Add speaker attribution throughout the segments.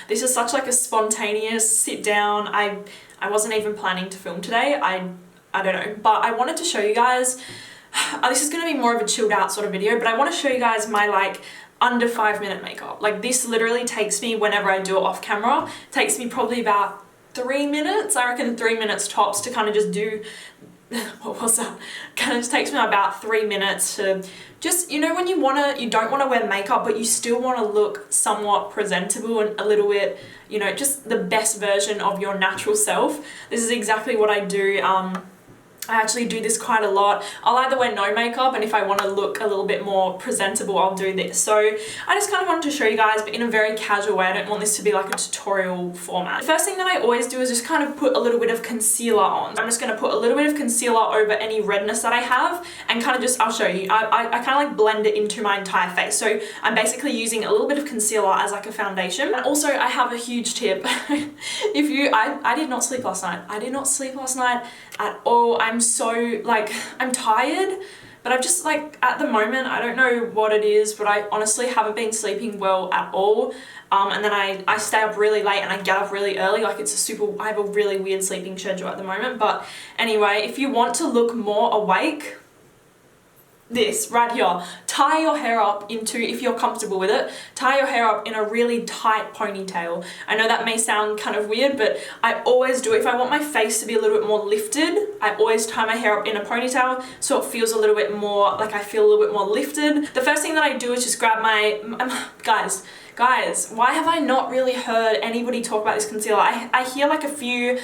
Speaker 1: This is such like a spontaneous sit down. I wasn't even planning to film today. I don't know, but I wanted to show you guys, this is going to be more of a chilled out sort of video, but I want to show you guys my like under 5-minute makeup. Like this literally takes me, whenever I do it off camera, takes me probably about 3 minutes. I reckon 3 minutes tops to kind of just do, what was that? Kind of just takes me about 3 minutes to just, you know, when you don't want to wear makeup, but you still want to look somewhat presentable and a little bit, you know, just the best version of your natural self. This is exactly what I do. I actually do this quite a lot. I'll either wear no makeup, and if I want to look a little bit more presentable, I'll do this. So I just kind of wanted to show you guys, but in a very casual way. I don't want this to be like a tutorial format. The first thing that I always do is just kind of put a little bit of concealer on. I'm just going to put a little bit of concealer over any redness that I have, and kind of just, I'll show you, I kind of like blend it into my entire face. So I'm basically using a little bit of concealer as like a foundation. And also I have a huge tip. I did not sleep last night. I did not sleep last night at all. I'm so like, I'm tired, but I've just like, at the moment, I don't know what it is, but I honestly haven't been sleeping well at all. And then I stay up really late and I get up really early. Like I have a really weird sleeping schedule at the moment. But anyway, if you want to look more awake, this right here, tie your hair up into, if you're comfortable with it, tie your hair up in a really tight ponytail. I know that may sound kind of weird, but I always do. If I want my face to be a little bit more lifted, I always tie my hair up in a ponytail so it feels a little bit more, like I feel a little bit more lifted. The first thing that I do is just grab my, guys, why have I not really heard anybody talk about this concealer? I hear like a few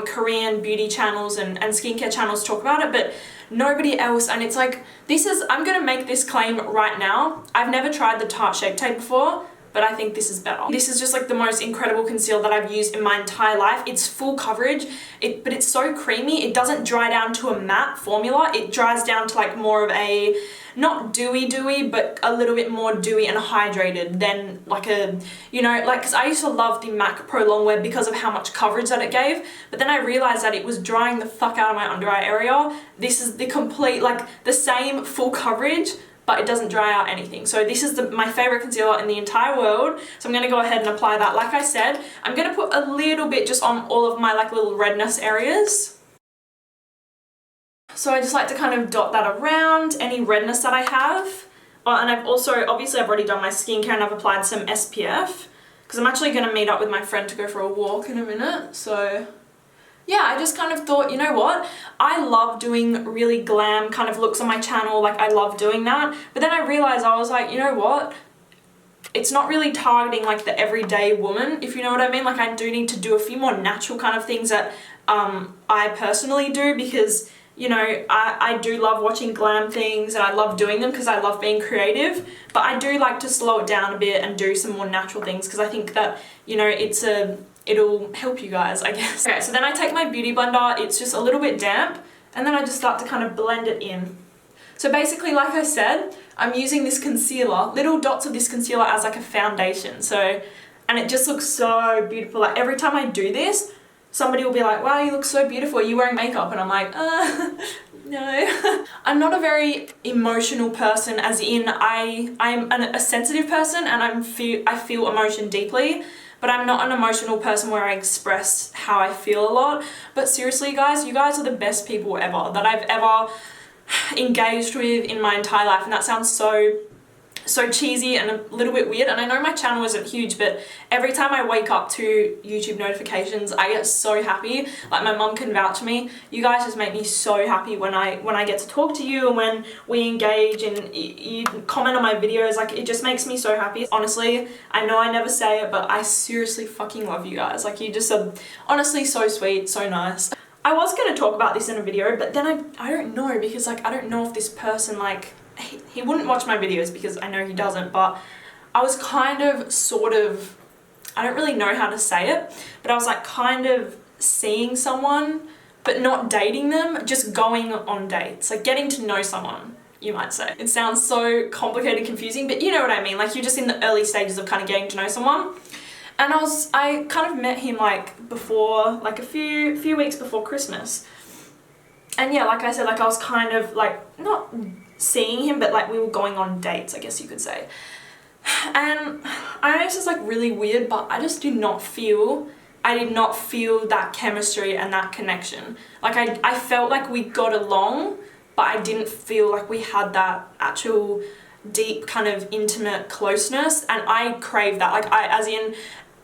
Speaker 1: Korean beauty channels and skincare channels talk about it, but nobody else. And it's like, I'm gonna make this claim right now. I've never tried the Tarte Shape Tape before, but I think this is better. This is just like the most incredible concealer that I've used in my entire life. It's full coverage, but it's so creamy. It doesn't dry down to a matte formula. It dries down to like more of a, not dewy, but a little bit more dewy and hydrated than like a, you know, like, because I used to love the MAC Pro Longwear because of how much coverage that it gave, but then I realized that it was drying the fuck out of my under eye area. This is the complete, like the same full coverage, but it doesn't dry out anything. So this is my favorite concealer in the entire world. So I'm gonna go ahead and apply that. Like I said, I'm gonna put a little bit just on all of my like little redness areas. So I just like to kind of dot that around any redness that I have. Oh, and I've also, obviously I've already done my skincare and I've applied some SPF because I'm actually gonna meet up with my friend to go for a walk in a minute. So yeah, I just kind of thought, you know what? I love doing really glam kind of looks on my channel. Like I love doing that. But then I realized, I was like, you know what? It's not really targeting like the everyday woman, if you know what I mean. Like I do need to do a few more natural kind of things that I personally do, because you know, I do love watching glam things and I love doing them because I love being creative, but I do like to slow it down a bit and do some more natural things because I think that, you know, it'll help you guys, I guess. Okay, so then I take my beauty blender, it's just a little bit damp, and then I just start to kind of blend it in. So basically, like I said, I'm using this concealer, little dots of this concealer as like a foundation. So, and it just looks so beautiful. Like every time I do this, somebody will be like, wow, you look so beautiful, are you wearing makeup? And I'm like, no. I'm not a very emotional person, as in I'm a sensitive person and I feel emotion deeply, but I'm not an emotional person where I express how I feel a lot. But seriously guys, you guys are the best people ever that I've ever engaged with in my entire life, and that sounds so cheesy and a little bit weird, and I know my channel isn't huge, but every time I wake up to YouTube notifications I get so happy. Like my mum can vouch for me, you guys just make me so happy when I get to talk to you and when we engage and you comment on my videos. Like it just makes me so happy. Honestly, I know I never say it, but I seriously fucking love you guys. Like you just are honestly so sweet, so nice. I was going to talk about this in a video, but then I don't know, because like I don't know if this person, like he wouldn't watch my videos because I know he doesn't, but I was kind of I don't really know how to say it, but I was like kind of seeing someone but not dating them, just going on dates, like getting to know someone, you might say. It sounds so complicated, confusing, but you know what I mean. Like you're just in the early stages of kind of getting to know someone. And I kind of met him like before, like a few weeks before Christmas. And yeah, like I said, like I was kind of like not seeing him, but like we were going on dates, I guess you could say. And I know this is like really weird, but I just did not feel that chemistry and that connection. Like I felt like we got along, but I didn't feel like we had that actual deep kind of intimate closeness, and I crave that. Like as in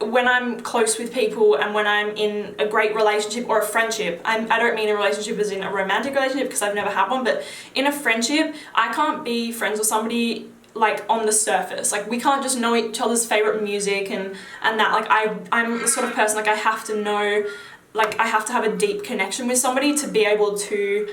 Speaker 1: when I'm close with people and when I'm in a great relationship or a friendship, I don't mean a relationship as in a romantic relationship because I've never had one, but in a friendship, I can't be friends with somebody like on the surface. Like we can't just know each other's favorite music and that. Like I'm the sort of person, like I have to know, like I have to have a deep connection with somebody to be able to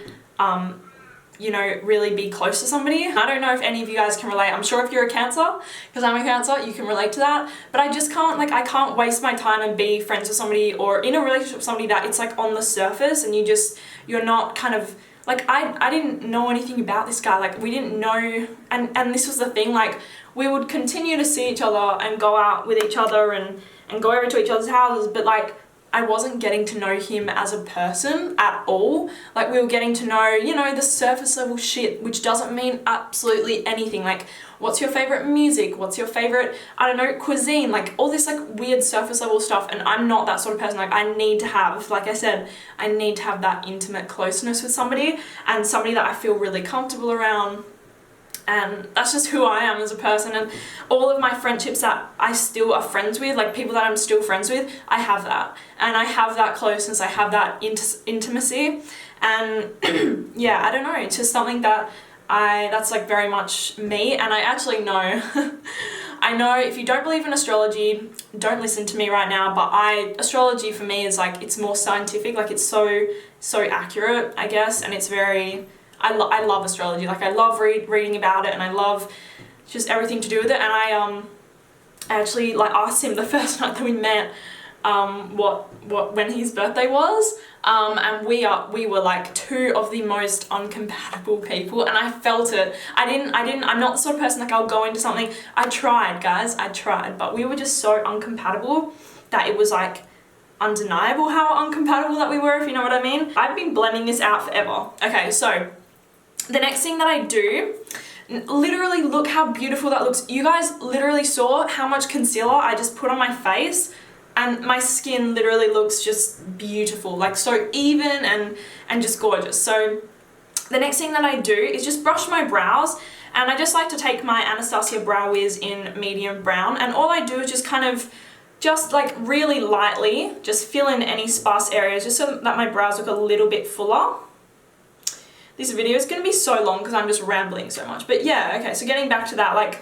Speaker 1: you know, really be close to somebody. I don't know if any of you guys can relate. I'm sure if you're a Cancer, because I'm a Cancer, you can relate to that. But I just can't, like, I can't waste my time and be friends with somebody or in a relationship with somebody that it's like on the surface and you're not kind of, like, I didn't know anything about this guy. Like, we didn't know, and this was the thing, like, we would continue to see each other and go out with each other and go over to each other's houses, but like, I wasn't getting to know him as a person at all. Like we were getting to know, you know, the surface level shit, which doesn't mean absolutely anything. Like, what's your favorite music? What's your favorite, I don't know, cuisine? Like all this like weird surface level stuff. And I'm not that sort of person. Like I need to have, like I said, I need to have that intimate closeness with somebody and somebody that I feel really comfortable around. And that's just who I am as a person, and all of my friendships that I still are friends with, like people that I'm still friends with, I have that. And I have that closeness, I have that intimacy, and yeah, I don't know, it's just something that that's like very much me. And I actually know, I know if you don't believe in astrology, don't listen to me right now, but astrology for me is like, it's more scientific, like it's so accurate, I guess, and it's very, I love astrology. Like I love reading about it, and I love just everything to do with it. And I actually like asked him the first night that we met when his birthday was, and we were like two of the most uncompatible people, and I felt it. I'm not the sort of person like I'll go into something. I tried, guys, I tried, but we were just so uncompatible that it was like undeniable how uncompatible that we were, if you know what I mean. I've been blending this out forever. Okay, so the next thing that I do, literally look how beautiful that looks. You guys literally saw how much concealer I just put on my face, and my skin literally looks just beautiful, like so even and just gorgeous. So the next thing that I do is just brush my brows, and I just like to take my Anastasia Brow Wiz in medium brown, and all I do is just kind of just like really lightly just fill in any sparse areas just so that my brows look a little bit fuller. This video is going to be so long because I'm just rambling so much. But yeah, okay, so getting back to that, like,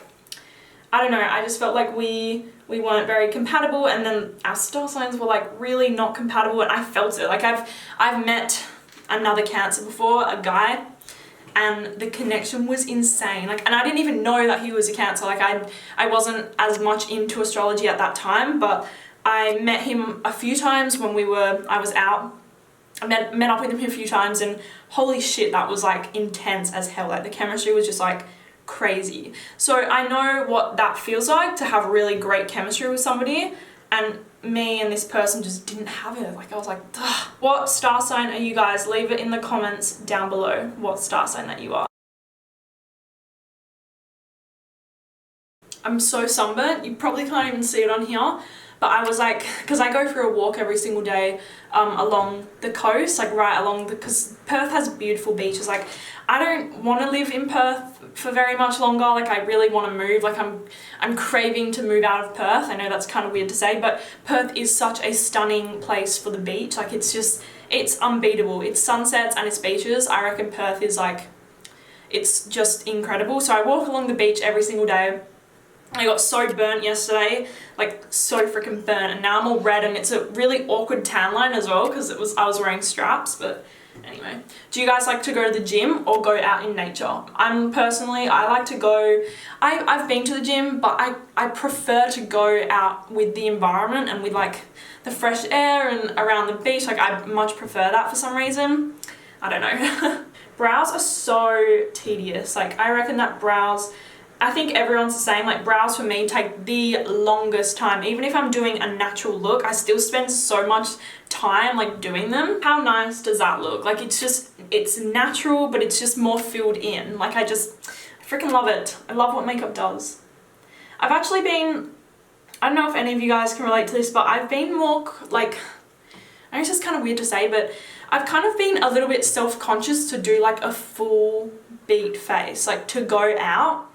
Speaker 1: I don't know, I just felt like we weren't very compatible, and then our star signs were like really not compatible, and I felt it. Like I've met another Cancer before, a guy, and the connection was insane. Like, and I didn't even know that he was a Cancer. Like I wasn't as much into astrology at that time, but I met him a few times when I was out. I met up with him a few times, and holy shit, that was like intense as hell. Like the chemistry was just like crazy. So I know what that feels like to have really great chemistry with somebody, and me and this person just didn't have it. Like I was like, ugh. What star sign are you guys? Leave it in the comments down below what star sign that you are. I'm so sunburnt, you probably can't even see it on here, but I was like, because I go for a walk every single day along the coast, like right along because Perth has beautiful beaches. Like I don't want to live in Perth for very much longer. Like I really want to move. Like I'm craving to move out of Perth. I know that's kind of weird to say, but Perth is such a stunning place for the beach. Like it's unbeatable. It's sunsets and it's beaches. I reckon Perth is like, it's just incredible. So I walk along the beach every single day. I got so burnt yesterday, like so freaking burnt, and now I'm all red, and it's a really awkward tan line as well because I was wearing straps. But anyway, do you guys like to go to the gym or go out in nature? I like to go, I've been to the gym, but I prefer to go out with the environment and with like the fresh air and around the beach. Like I much prefer that for some reason. I don't know. Brows are so tedious. Like I reckon that I think everyone's the same, like brows for me take the longest time. Even if I'm doing a natural look, I still spend so much time like doing them. How nice does that look? Like it's natural, but it's just more filled in. Like I freaking love it. I love what makeup does. I've actually been I don't know if any of you guys can relate to this, but I've been more like, I know it's just kind of weird to say, but I've kind of been a little bit self-conscious to do like a full beat face, like to go out.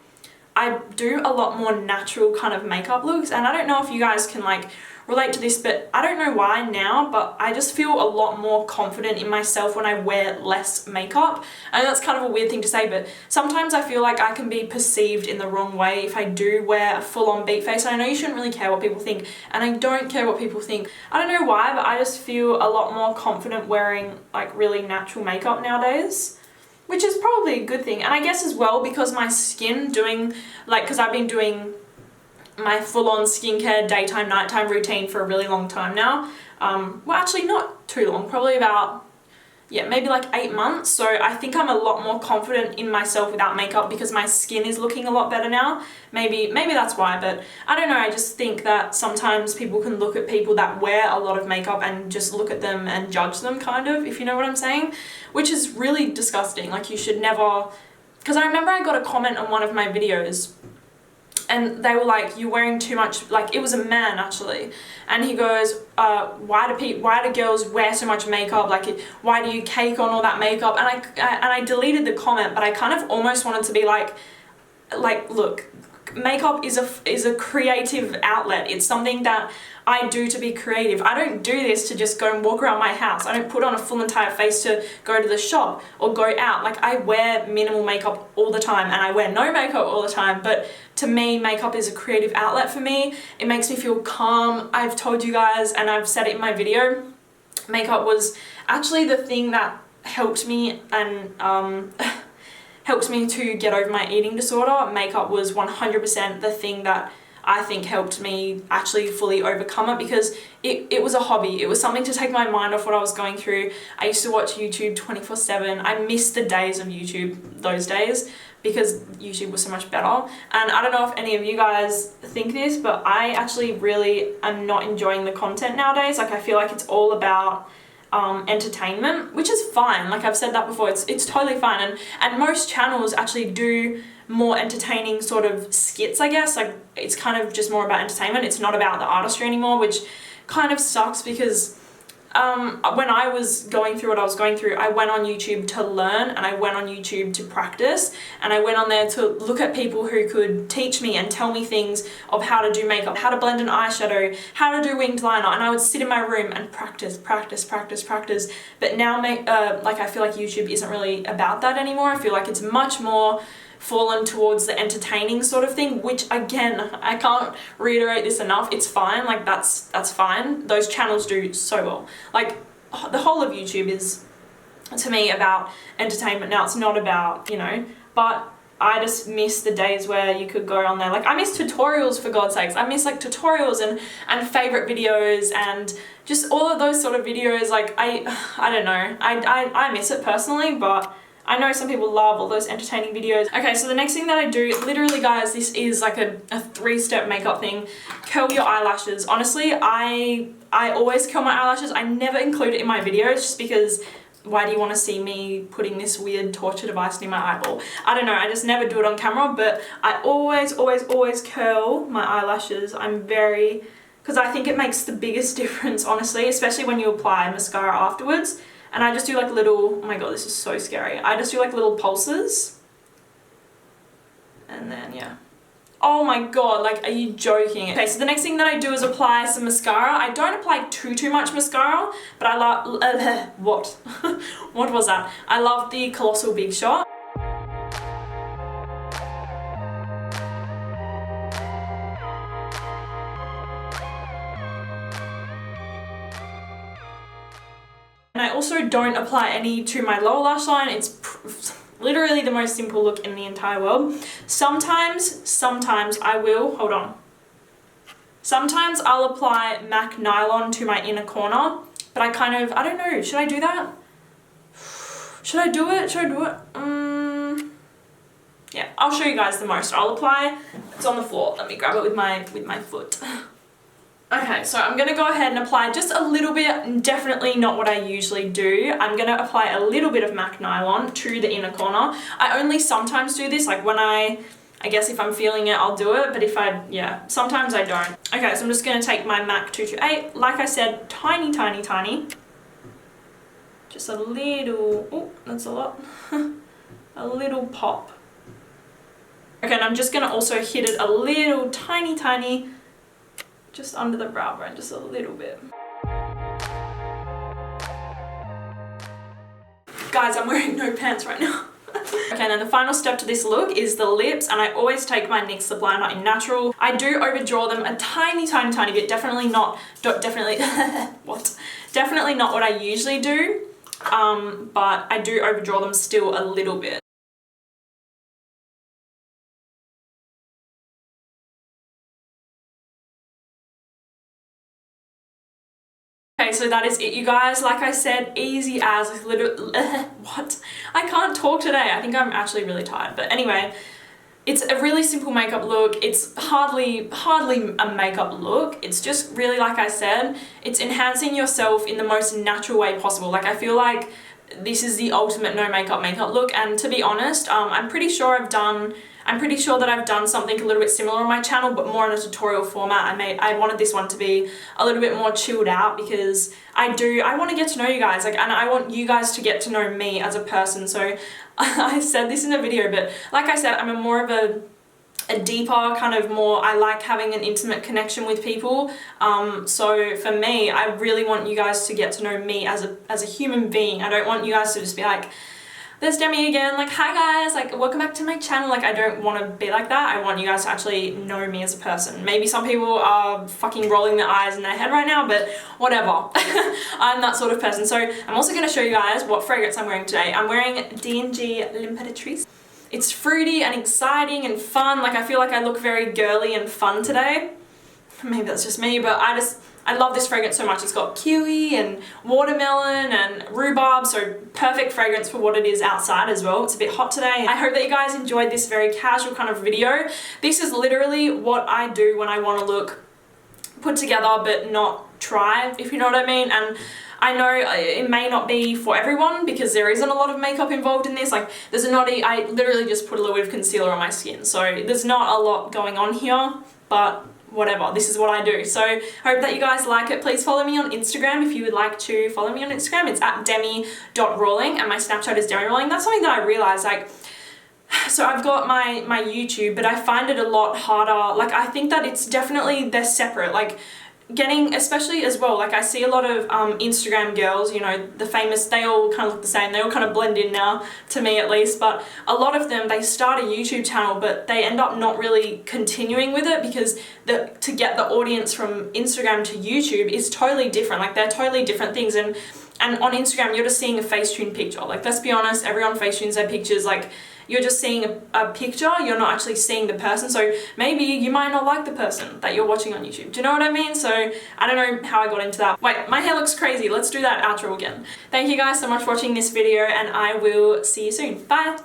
Speaker 1: I do a lot more natural kind of makeup looks, and I don't know if you guys can like relate to this, but I don't know why now, but I just feel a lot more confident in myself when I wear less makeup. And that's kind of a weird thing to say, but sometimes I feel like I can be perceived in the wrong way if I do wear a full-on beat face. And I know you shouldn't really care what people think, and I don't care what people think. I don't know why, but I just feel a lot more confident wearing like really natural makeup nowadays, which is probably a good thing. And I guess as well because my skin doing like, because I've been doing my full-on skincare daytime nighttime routine for a really long time now. Well, actually not too long, probably about, yeah, maybe like 8 months. So I think I'm a lot more confident in myself without makeup because my skin is looking a lot better now. Maybe that's why, but I don't know. I just think that sometimes people can look at people that wear a lot of makeup and just look at them and judge them, kind of, if you know what I'm saying, which is really disgusting. Like, you should never, because I remember I got a comment on one of my videos and they were like, you're wearing too much, like, it was a man actually, and he goes, why do girls wear so much makeup, like, why do you cake on all that makeup? And I deleted the comment, but I kind of almost wanted to be like, look, makeup is a creative outlet. It's something that I do to be creative. I don't do this to just go and walk around my house. I don't put on a full entire face to go to the shop or go out. Like, I wear minimal makeup all the time and I wear no makeup all the time, but to me, makeup is a creative outlet for me. It makes me feel calm. I've told you guys, and I've said it in my video, makeup was actually the thing that helped me and helped me to get over my eating disorder. Makeup was 100% the thing that I think helped me actually fully overcome it, because it was a hobby. It was something to take my mind off what I was going through. I used to watch YouTube 24/7. I missed the days of YouTube, those days, because YouTube was so much better. And I don't know if any of you guys think this, but I actually really am not enjoying the content nowadays. Like, I feel like it's all about entertainment, which is fine. Like, I've said that before, it's totally fine, and most channels actually do more entertaining sort of skits, I guess. Like, it's kind of just more about entertainment. It's not about the artistry anymore, which kind of sucks, because when I was going through what I was going through, I went on YouTube to learn, and I went on YouTube to practice, and I went on there to look at people who could teach me and tell me things of how to do makeup, how to blend an eyeshadow, how to do winged liner, and I would sit in my room and practice. But now, like, I feel like YouTube isn't really about that anymore. I feel like it's much more fallen towards the entertaining sort of thing, which, again, I can't reiterate this enough. It's fine. Like, that's fine. Those channels do so well. Like, the whole of YouTube is, to me, about entertainment now. It's not about, you know, but I just miss the days where you could go on there. Like, I miss tutorials, for God's sakes. I miss like tutorials and favorite videos and just all of those sort of videos. Like, I don't know. I miss it personally, but I know some people love all those entertaining videos. Okay, so the next thing that I do, literally guys, this is like a 3-step makeup thing. Curl your eyelashes. Honestly, I always curl my eyelashes. I never include it in my videos just because why do you want to see me putting this weird torture device near my eyeball? I don't know, I just never do it on camera, but I always curl my eyelashes. Because I think it makes the biggest difference, honestly, especially when you apply mascara afterwards. And I just do like little, oh my god, this is so scary. I just do like little pulses. And then, yeah. Oh my god, like, are you joking? Okay, so the next thing that I do is apply some mascara. I don't apply too much mascara, but I love, what? What was that? I love the Colossal Big Shot. And I also don't apply any to my lower lash line. It's literally the most simple look in the entire world. Sometimes I will, hold on. Sometimes I'll apply MAC Nylon to my inner corner, but I don't know, should I do that? Should I do it? Yeah, I'll show you guys the most. I'll apply, it's on the floor. Let me grab it with my foot. Okay, so I'm gonna go ahead and apply just a little bit, definitely not what I usually do. I'm gonna apply a little bit of MAC Nylon to the inner corner. I only sometimes do this, like when I I guess if I'm feeling it, I'll do it, but yeah, sometimes I don't. Okay, so I'm just gonna take my MAC 228, like I said, tiny, tiny, tiny. Just a little, oh, that's a lot. A little pop. Okay, and I'm just gonna also hit it a little tiny, tiny, just under the brow bone, just a little bit. Guys, I'm wearing no pants right now. Okay, and then the final step to this look is the lips, and I always take my NYX Lip Liner in Natural. I do overdraw them a tiny, tiny, tiny bit. Definitely not, what? Definitely not what I usually do, but I do overdraw them still a little bit. Okay, so that is it, you guys. Like I said, easy as what? I can't talk today. I think I'm actually really tired. But anyway, it's a really simple makeup look. It's hardly a makeup look. It's just really, like I said, it's enhancing yourself in the most natural way possible. Like, I feel like this is the ultimate no makeup look. And to be honest, I'm pretty sure that I've done something a little bit similar on my channel, but more in a tutorial format. I wanted this one to be a little bit more chilled out because I want to get to know you guys, like, and I want you guys to get to know me as a person. So I said this in a video, but like I said, I'm more of a deeper kind of more, I like having an intimate connection with people. So for me, I really want you guys to get to know me as a human being. I don't want you guys to just be like, there's Demi again, like, hi guys, like, welcome back to my channel. Like, I don't want to be like that. I want you guys to actually know me as a person. Maybe some people are fucking rolling their eyes in their head right now, but whatever. I'm that sort of person. So I'm also going to show you guys what fragrance I'm wearing today. I'm wearing D&G L'Imperatrice. It's fruity and exciting and fun. Like, I feel like I look very girly and fun today. Maybe that's just me, but I love this fragrance so much. It's got kiwi and watermelon and rhubarb, so perfect fragrance for what it is outside as well. It's a bit hot today. I hope that you guys enjoyed this very casual kind of video. This is literally what I do when I want to look put together but not try, if you know what I mean. And I know it may not be for everyone because there isn't a lot of makeup involved in this. Like, I literally just put a little bit of concealer on my skin, so there's not a lot going on here, but whatever, this is what I do. So hope that you guys like it. Please follow me on Instagram if you would like to follow me on Instagram. It's at demi.rawling, and my Snapchat is demirawling. That's something that I realized, like, so I've got my YouTube, but I find it a lot harder. Like, I think that it's definitely, they're separate. Like, getting, especially as well, like, I see a lot of Instagram girls, you know, the famous, they all kind of look the same, they all kind of blend in now, to me at least, but a lot of them, they start a YouTube channel, but they end up not really continuing with it because to get the audience from Instagram to YouTube is totally different. Like, they're totally different things, and on Instagram, you're just seeing a Facetune picture. Like, let's be honest, everyone Facetunes their pictures, like, you're just seeing a picture, you're not actually seeing the person, so maybe you might not like the person that you're watching on YouTube. Do you know what I mean? So I don't know how I got into that. Wait, my hair looks crazy. Let's do that outro again. Thank you guys so much for watching this video, and I will see you soon. Bye!